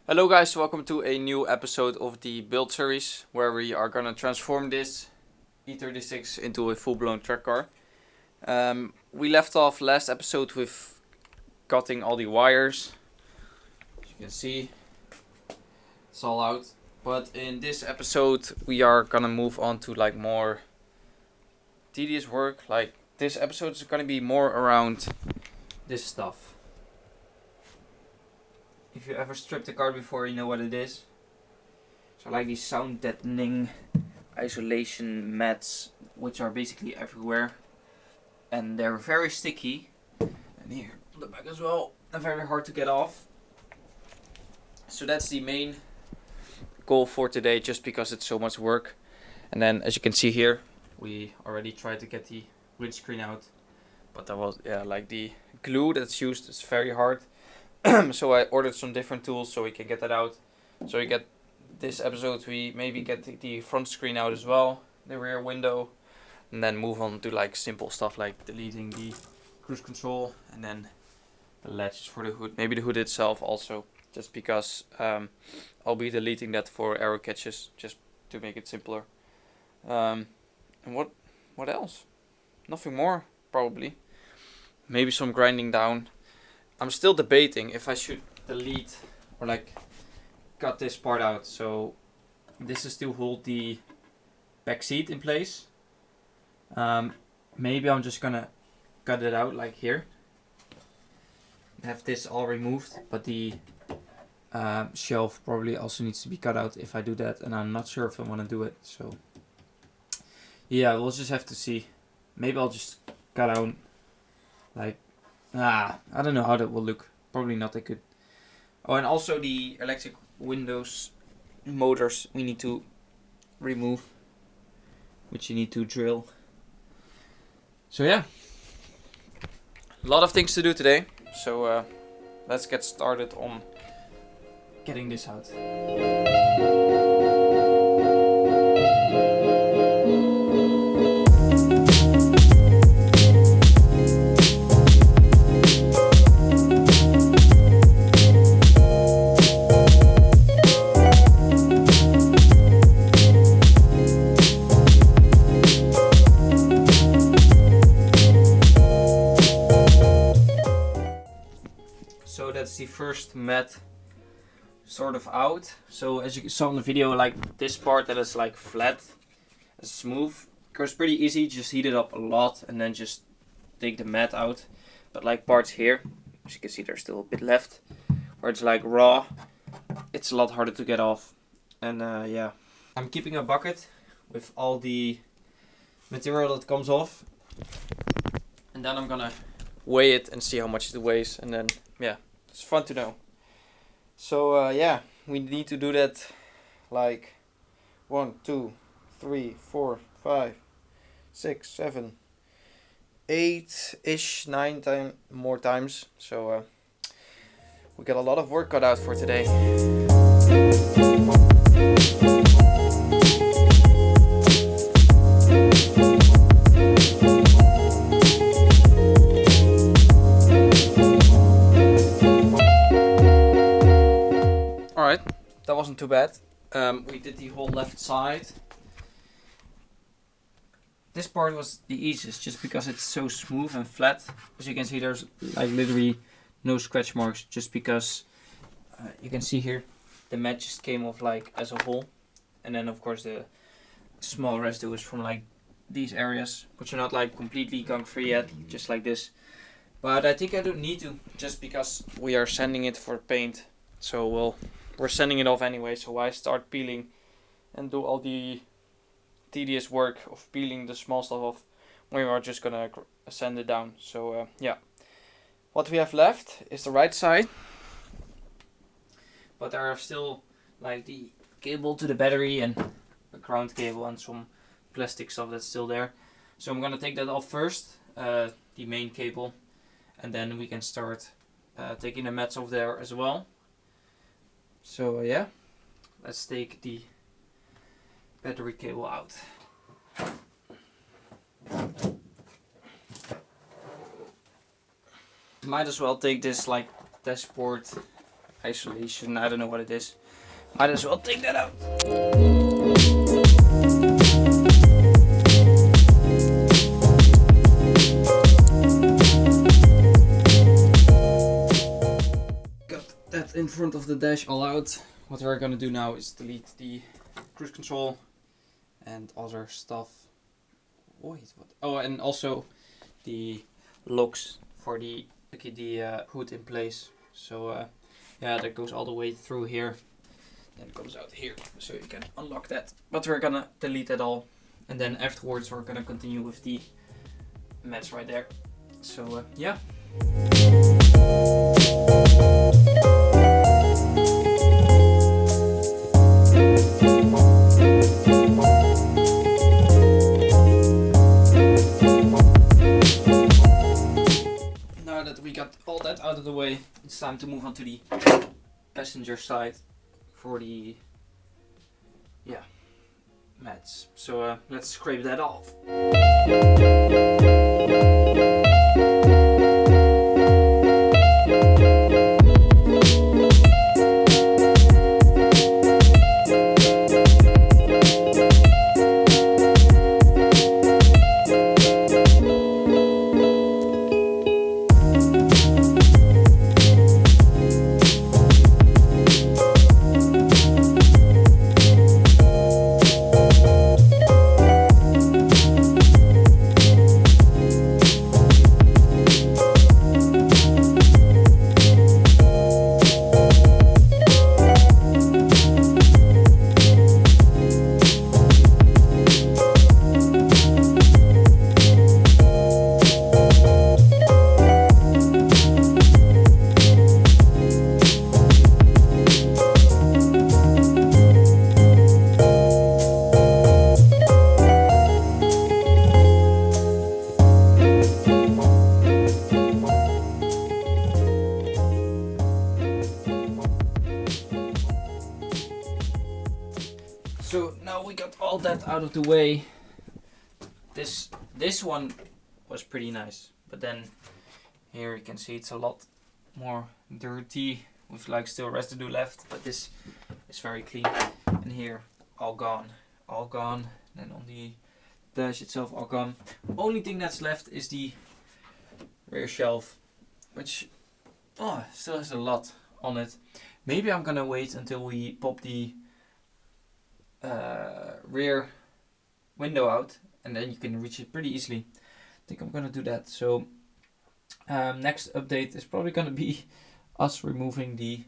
Hello guys, welcome to a new episode of the Build series where we are gonna transform this E36 into a full-blown track car. We left off last episode with cutting all the wires. As you can see, it's all out. But in this episode we are gonna move on to like more tedious work. Like this episode is gonna be more around this stuff. If you ever stripped a car before, you know what it is. So like these sound deadening isolation mats, which are basically everywhere. And they're very sticky. And here on the back as well, and very hard to get off. So that's the main goal for today, just because it's so much work. And then as you can see here, we already tried to get the windscreen out. But that was, like the glue that's used is very hard. So I ordered some different tools so we can get that out. So we get this episode, we maybe get the front screen out as well, the rear window, and then move on to like simple stuff like deleting the cruise control and then the latches for the hood, maybe the hood itself also, just because I'll be deleting that for arrow catches just to make it simpler. And what else? Nothing more probably. Maybe some grinding down. I'm still debating if I should delete or like cut this part out. So this is to hold the back seat in place. Maybe I'm just gonna cut it out like here. Have this all removed, but the shelf probably also needs to be cut out if I do that, and I'm not sure if I want to do it. So yeah, we'll just have to see. Maybe I'll just cut out like. I don't know how that will look. Probably not that good. Oh, and also the electric windows motors we need to remove, which you need to drill. So yeah, a lot of things to do today. So let's get started on getting this out. So that's the first mat sort of out. So as you saw in the video, like this part that is like flat, smooth, goes pretty easy. Just heat it up a lot and then just take the mat out. But like parts here, as you can see, there's still a bit left, where it's like raw, it's a lot harder to get off. And yeah, I'm keeping a bucket with all the material that comes off, and then I'm gonna weigh it and see how much it weighs, and then yeah, it's fun to know. So yeah, we need to do that like 1, 2, 3, 4, 5, 6, 7, 8-ish, 9 more times. So we got a lot of work cut out for today. Alright, that wasn't too bad. We did the whole left side. This part was the easiest just because it's so smooth and flat. As you can see, there's like literally no scratch marks, just because you can see here the mat just came off like as a whole, and then of course the small residue is from like these areas, which are not like completely gunk free yet, just like this. But I think I don't need to, just because we are sanding it for paint. So we're sanding it off anyway, so why start peeling and do all the tedious work of peeling the small stuff off when we are just gonna sand it down. So yeah, what we have left is the right side, but there are still like the cable to the battery and a ground cable and some plastic stuff that's still there. So I'm gonna take that off first, the main cable, and then we can start taking the mats off there as well. So yeah, let's take the battery cable out. Might as well take this like dashboard isolation, I don't know what it is. Might as well take that out. Got that in front of the dash all out. What we're gonna do now is delete the cruise control and other stuff. Wait, what? Oh, and also the locks for the hood in place. So yeah, that goes all the way through here. Then it comes out here, so you can unlock that. But we're gonna delete it all, and then afterwards we're gonna continue with the mats right there. So yeah. Now that we got all that out of the way, it's time to move on to the passenger side for the mats. So let's scrape that off. So now we got all that out of the way. This one was pretty nice, but then here you can see it's a lot more dirty with like still residue left, but this is very clean. And here all gone. Then on the dash itself all gone. Only thing that's left is the rear shelf, which still has a lot on it. Maybe I'm gonna wait until we pop the rear window out, and then you can reach it pretty easily. I think I'm gonna do that. So next update is probably gonna be us removing the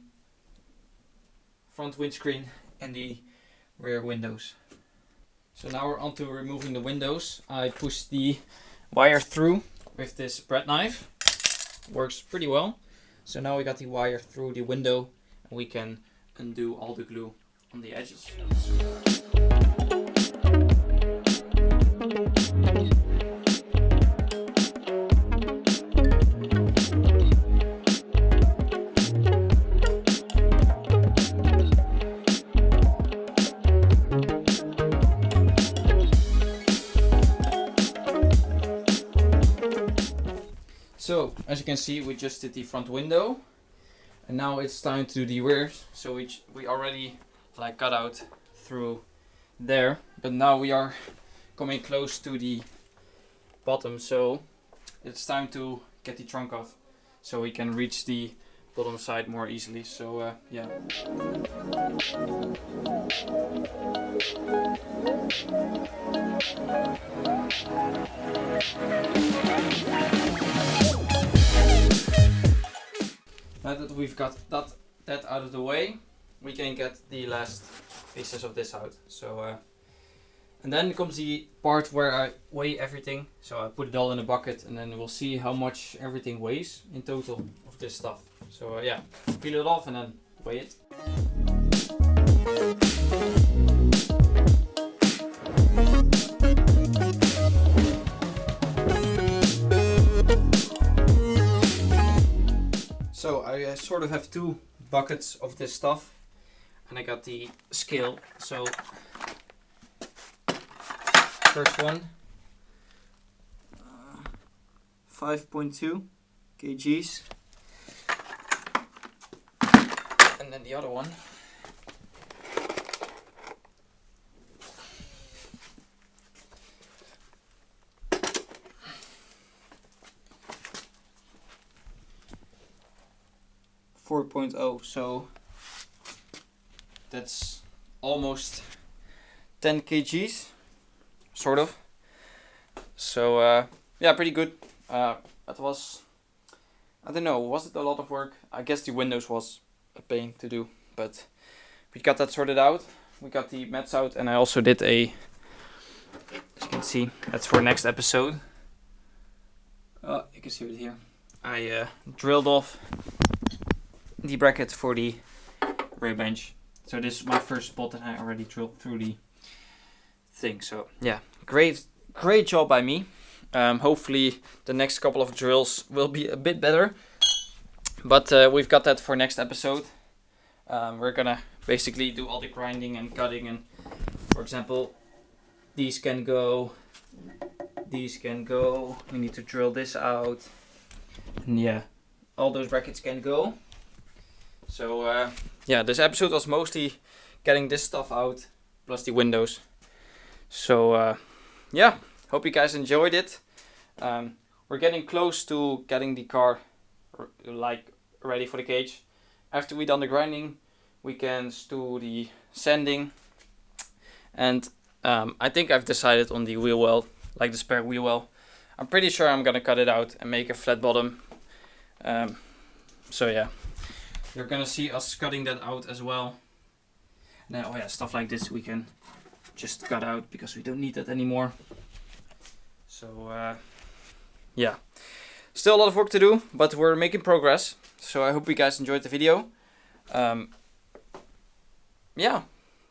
front windscreen and the rear windows. So now we're on to removing the windows. I pushed the wire through with this bread knife. Works pretty well. So now we got the wire through the window, and we can undo all the glue on the edges. So as you can see, we just did the front window, and now it's time to do the rear. So we already like cut out through there, but now we are coming close to the bottom, so it's time to get the trunk off so we can reach the bottom side more easily. So yeah. Now that we've got that out of the way, we can get the last pieces of this out. So and then comes the part where I weigh everything. So I put it all in a bucket, and then we'll see how much everything weighs in total of this stuff. So yeah, peel it off and then weigh it. So I sort of have two buckets of this stuff, and I got the scale. So first one, 5.2 kgs. and then the other one. .4, so that's almost 10 kgs, sort of. So yeah, pretty good. That was, I don't know, was it a lot of work? I guess the windows was a pain to do, but we got that sorted out. We got the mats out, and I also did a, as you can see, that's for next episode. Oh, you can see it here. I drilled off the bracket for the rear bench. So this is my first spot, and I already drilled through the thing. So yeah, great job by me. Hopefully the next couple of drills will be a bit better, but we've got that for next episode. We're gonna basically do all the grinding and cutting, and for example, these can go, we need to drill this out, and yeah, all those brackets can go. So yeah, this episode was mostly getting this stuff out, plus the windows. So yeah, hope you guys enjoyed it. We're getting close to getting the car like ready for the cage. After we done the grinding, we can do the sanding, and I think I've decided on the wheel well, like the spare wheel well. I'm pretty sure I'm gonna cut it out and make a flat bottom. So yeah, you're gonna see us cutting that out as well. Now, oh yeah, stuff like this we can just cut out because we don't need that anymore. So yeah, still a lot of work to do, but we're making progress. So I hope you guys enjoyed the video. Yeah,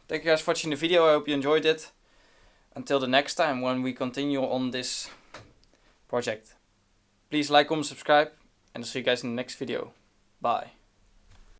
thank you guys for watching the video. I hope you enjoyed it. Until the next time when we continue on this project, please like, comment, subscribe, and I'll see you guys in the next video. Bye.